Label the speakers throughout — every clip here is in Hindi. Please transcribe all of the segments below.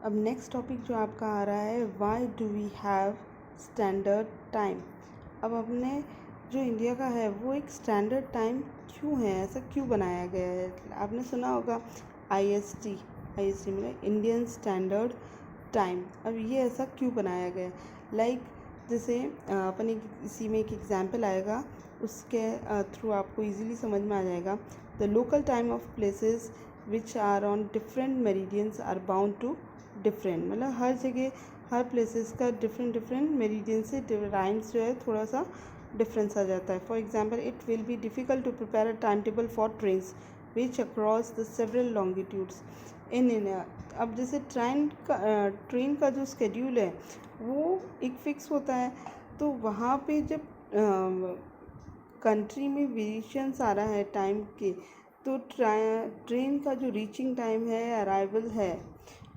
Speaker 1: अब नेक्स्ट टॉपिक जो आपका आ रहा है, why do we have standard time. अब अपने जो इंडिया का है वो एक स्टैंडर्ड टाइम क्यों है, ऐसा क्यों बनाया गया है। आपने सुना होगा IST मतलब इंडियन स्टैंडर्ड टाइम। अब ये ऐसा क्यों बनाया गया है, जैसे अपन इसी में एक एग्जांपल आएगा, उसके थ्रू आपको इजीली समझ में आ जाएगा। The local time of places which are on different meridians are bound to different, मतलब हर जगह हर प्लेसेस का डिफरेंट मेरिडियन से टाइम्स जो है थोड़ा सा डिफरेंस आ जाता है। For example, it will be difficult to prepare a time table for trains which across the several longitudes in India. अब जैसे ट्रेन का जो स्केड्यूल है वो एक फिक्स होता है, तो वहाँ पे जब कंट्री में वेरिएशंस आ रहा है टाइम के, तो ट्रेन का जो रीचिंग टाइम है, अराइवल है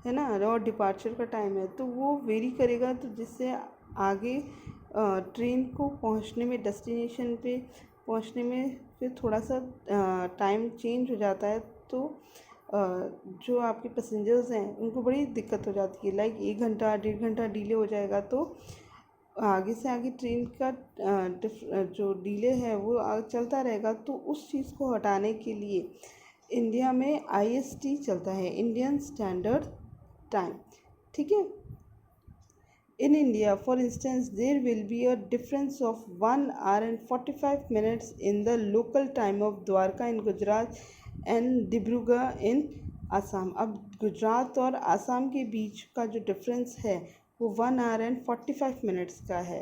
Speaker 1: ना, और डिपार्चर का टाइम है, तो वो वेरी करेगा, तो जिससे आगे ट्रेन को पहुंचने में, डेस्टिनेशन पे पहुंचने में फिर थोड़ा सा टाइम चेंज हो जाता है। तो जो आपके पैसेंजर्स हैं उनको बड़ी दिक्कत हो जाती है, 1 घंटा 1.5 घंटा डिले हो जाएगा, तो आगे से आगे ट्रेन का जो डिले है वो चलता रहेगा। तो उस चीज़ को हटाने के लिए इंडिया में IST चलता है, इंडियन स्टैंडर्ड टाइम। ठीक है। In India, for instance, there will be a difference of 1 hour and 45 minutes in the local time of Dwarka in Gujarat and Dibrugarh in Assam. अब गुजरात और आसाम के बीच का जो डिफरेंस है वो 1 hour and 45 minutes का है।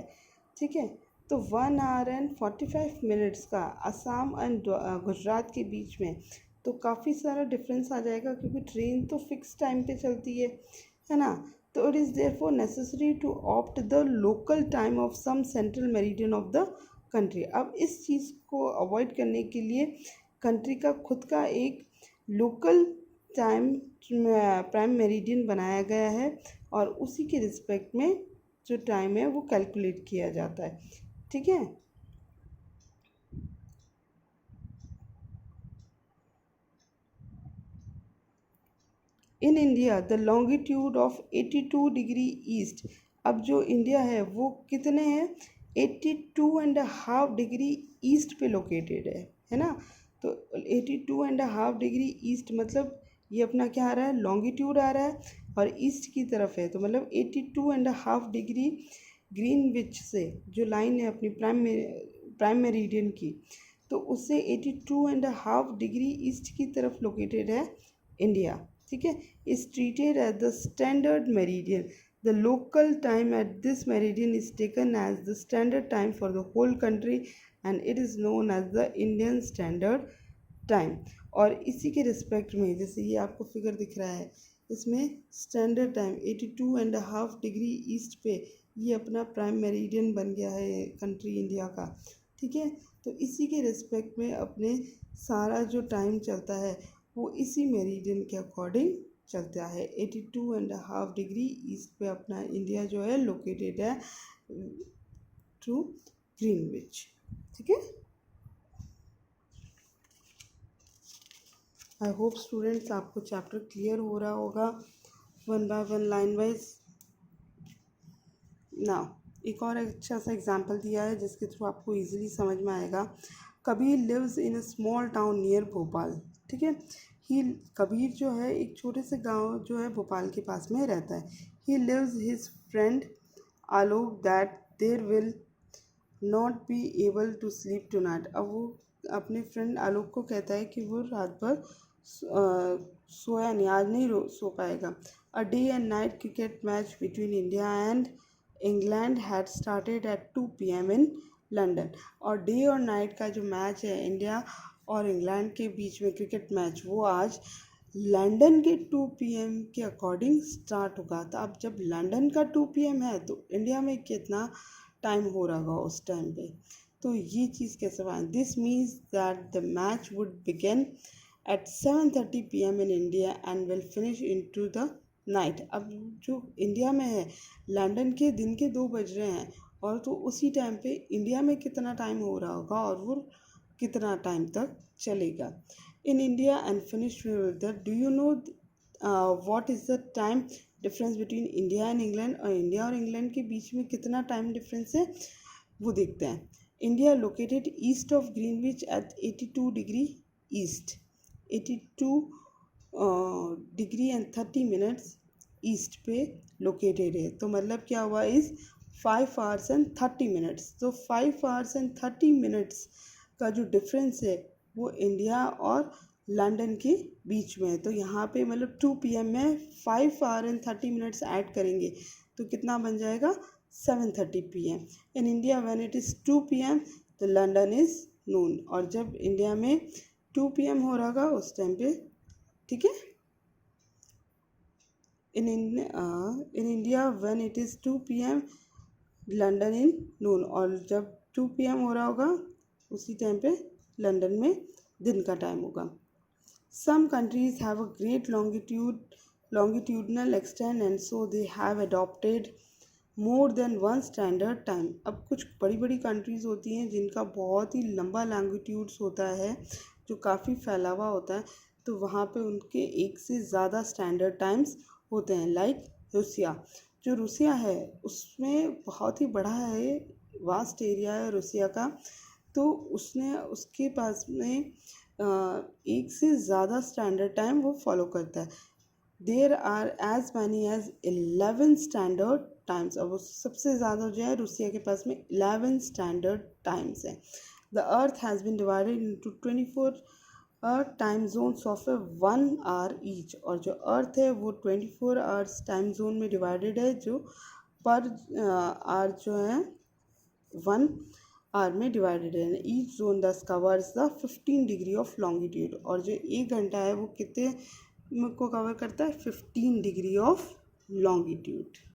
Speaker 1: ठीक है। तो 1 hour and 45 minutes का आसाम एंड गुजरात के बीच में तो काफ़ी सारा डिफरेंस आ जाएगा, क्योंकि ट्रेन तो फिक्स टाइम पे चलती है ना। तो it is therefore necessary to opt the local time of some central meridian of the country. अब इस चीज़ को अवॉइड करने के लिए कंट्री का खुद का एक लोकल टाइम प्राइम मेरिडियन बनाया गया है, और उसी के रिस्पेक्ट में जो टाइम है वो कैलकुलेट किया जाता है। ठीक है। In India the longitude of 82 degree east. अब जो इंडिया है वो कितने हैं, 82.5 डिग्री ईस्ट पे लोकेटेड है ना। तो 82.5 डिग्री ईस्ट मतलब ये अपना क्या आ रहा है, लॉन्गिट्यूड आ रहा है, और ईस्ट की तरफ है, तो मतलब 82.5 डिग्री ग्रीनविच से जो लाइन है अपनी प्राइम मेरिडियन की, तो उससे 82.5 डिग्री ईस्ट की तरफ लोकेटेड है इंडिया। ठीक है। is treated as the standard meridian. The local time at this meridian is taken as the standard time for the whole country and it is known as the Indian Standard Time. और इसी के रिस्पेक्ट में जैसे ये आपको फिगर दिख रहा है, इसमें स्टैंडर्ड टाइम 82.5 डिग्री ईस्ट पे ये अपना प्राइम मेरिडियन बन गया है कंट्री इंडिया का। ठीक है। तो इसी के रिस्पेक्ट में अपने सारा जो टाइम चलता है वो इसी मेरिडियन के अकॉर्डिंग चलता है। 82.5 डिग्री ईस्ट पे अपना इंडिया जो है लोकेटेड है टू ग्रीनविच। ठीक है। आई होप स्टूडेंट्स आपको चैप्टर क्लियर हो रहा होगा, 1 बाय 1 लाइन वाइज। नाउ एक और अच्छा सा एग्जाम्पल दिया है जिसके थ्रू आपको इजीली समझ में आएगा। Kabir lives in a small town near Bhopal. ठीक है। ही कबीर जो है एक छोटे से गांव जो है भोपाल के पास में रहता है। He lives his friend Alok that there will not be able to sleep tonight. अब वो अपने फ्रेंड आलोक को कहता है कि वो रात भर सोया नहीं, आज नहीं सो पाएगा। A day and night cricket match between India and England had started at 2 PM in London. और डे और नाइट का जो मैच है इंडिया और इंग्लैंड के बीच में क्रिकेट मैच, वो आज लंदन के 2 PM के अकॉर्डिंग स्टार्ट होगा। तो अब जब लंदन का 2 PM है तो इंडिया में कितना टाइम हो रहा होगा उस टाइम पे। तो ये चीज़ कैसे बना, this means that the match would begin eight 7:30 PM in India and will finish into the night. अब जो इंडिया में है लंदन के दिन के 2 बज रहे हैं, और तो उसी टाइम पे इंडिया में कितना टाइम हो रहा होगा और वो कितना टाइम तक चलेगा in India and finish with the, do you know what is the time difference between India and England, और इंडिया और इंग्लैंड के बीच में कितना टाइम डिफरेंस है वो देखते हैं. India located east of Greenwich at 82 degree east, 82 degree and 30 minutes east पे लोकेटेड है. तो मतलब क्या हुआ इज़ 5 आवर्स एंड 30 मिनट्स. तो 5 आवर्स एंड 30 मिनट्स का जो डिफरेंस है वो इंडिया और लंदन के बीच में है. तो यहाँ पे मतलब 2 PM में 5 आवर एंड 30 मिनट्स ऐड करेंगे तो कितना बन जाएगा 7:30 PM. In India when it is 2 PM तो लंदन इज़ नून. और जब इंडिया में 2 PM हो रहा होगा उस टाइम पे, ठीक है, in India when it is 2 PM London in noon. और जब 2 PM हो रहा होगा उसी टाइम पे लंदन में दिन का टाइम होगा. Some countries have a great longitudinal extent and so they have adopted more than one standard time. अब कुछ बड़ी बड़ी कंट्रीज़ होती हैं जिनका बहुत ही लंबा लॉन्गिट्यूड्स होता है जो काफ़ी फैला हुआ होता है, तो वहाँ पे उनके एक से ज़्यादा स्टैंडर्ड टाइम्स होते हैं. लाइक रूसिया, जो रूसिया है उसमें बहुत ही बड़ा है, वास्ट एरिया है रूसिया का, तो उसके पास में एक से ज़्यादा स्टैंडर्ड टाइम वो फॉलो करता है. There are as many as 11 standard times. अब वो सबसे ज़्यादा जो है रूसिया के पास में 11 स्टैंडर्ड टाइम्स हैं. The earth has been divided into 24 time zones of 1 hour each. और जो अर्थ है वो 24 आवर्स टाइम जोन में डिवाइडेड है, जो पर आवर जो है 1 आवर में डिवाइडेड है. ईच जोन दस covers the 15 degree of longitude. और जो 1 घंटा है वो कितने को कवर करता है 15 डिग्री ऑफ लॉन्गिट्यूड.